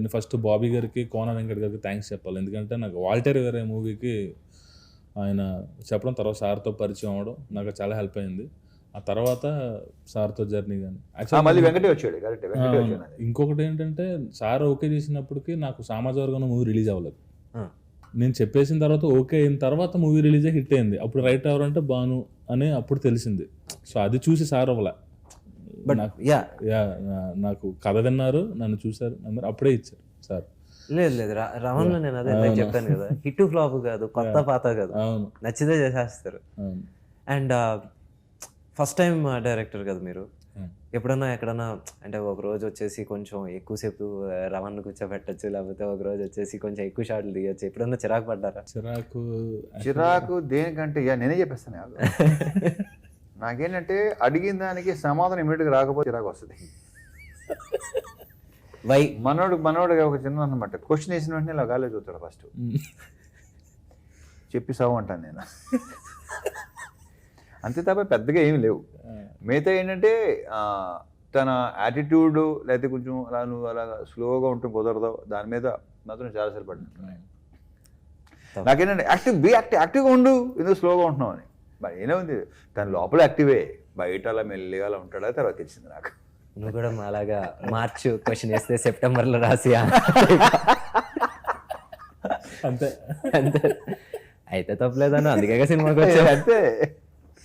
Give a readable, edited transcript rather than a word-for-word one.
నేను ఫస్ట్ బాబీ గారికి, కోన వెంకట్ గారికి థ్యాంక్స్ చెప్పాలి. ఎందుకంటే నాకు వాల్టర్ వేరే మూవీకి ఆయన చెప్పడం, తర్వాత సార్తో పరిచయం అవ్వడం నాకు చాలా హెల్ప్ అయింది. ఆ తర్వాత సార్తో జర్నీ కానీ మళ్ళీ వెంకటే వచ్చాడు. కరెక్ట్, వెంకటే వచ్చాడు. ఇంకొకటి ఏంటంటే సార్ ఓకే చేసినప్పటికీ నాకు సామాజిక వర్గం మూవీ రిలీజ్ అవ్వలేదు. నేను చెప్పేసిన తర్వాత ఓకే అయిన తర్వాత మూవీ రిలీజ్ అయ్యి హిట్ అయింది. అప్పుడు రైట్ ఎవరంటే బాను అని అప్పుడు తెలిసింది. సో అది చూసి సార్ అవ్వలే, నాకు కథ విన్నారు, నన్ను చూసారు, అప్పుడే ఇచ్చారు సార్. లేదు రమణ్ లో నేను అదే చెప్పాను కదా, హిట్ ఫ్లాప్ కాదు, కొత్త పాత కాదు, నచ్చితే చేసేస్తారు. అండ్ ఫస్ట్ టైం డైరెక్టర్ కదా మీరు, ఎప్పుడన్నా ఎక్కడన్నా అంటే ఒక రోజు వచ్చేసి కొంచెం ఎక్కువసేపు రమణ్ కూర్చోబెట్టచ్చు, లేకపోతే ఒక రోజు వచ్చేసి కొంచెం ఎక్కువ షాట్లు దిగచ్చు, ఎప్పుడన్నా చిరాకు పడ్డారా? చిరాకు దేనికంటే నేనే చెప్పేస్తాను. నాకేంటంటే అడిగిన దానికి సమాధానం ఇమీడియట్గా రాకపోతే చిరాకు వస్తుంది. మనోడు ఒక చిన్న అనమాట, క్వశ్చన్ వేసిన వెంటనే ఇలా గాలి చూస్తాడు ఫస్ట్, చెప్పి సాగు అంటాను నేను. అంతే తప్ప పెద్దగా ఏమి లేవు. మిగతా ఏంటంటే తన యాటిట్యూడ్, లేకపోతే కొంచెం అలా నువ్వు అలాగా స్లోగా ఉంటూ కుదరదు, దాని మీద మాత్రం చాలాసార్లు పడినట్టున్నాయి. నాకేంటంటే యాక్టివ్గా ఉండు, ఎందుకు స్లోగా ఉంటున్నావు అని. మరి ఏనే ఉంది, తన లోపల యాక్టివే, బయట అలా మెల్లిగా అలా ఉంటాడా తర్వాత తెలిసింది నాకు. నువ్వు కూడా అలాగా మార్చ్ క్వశ్చన్ వేస్తే సెప్టెంబర్లో రాసి అంతే అంతే అయితే తప్పలేదన్న, అందుకే సినిమాకి వచ్చా. అంతే.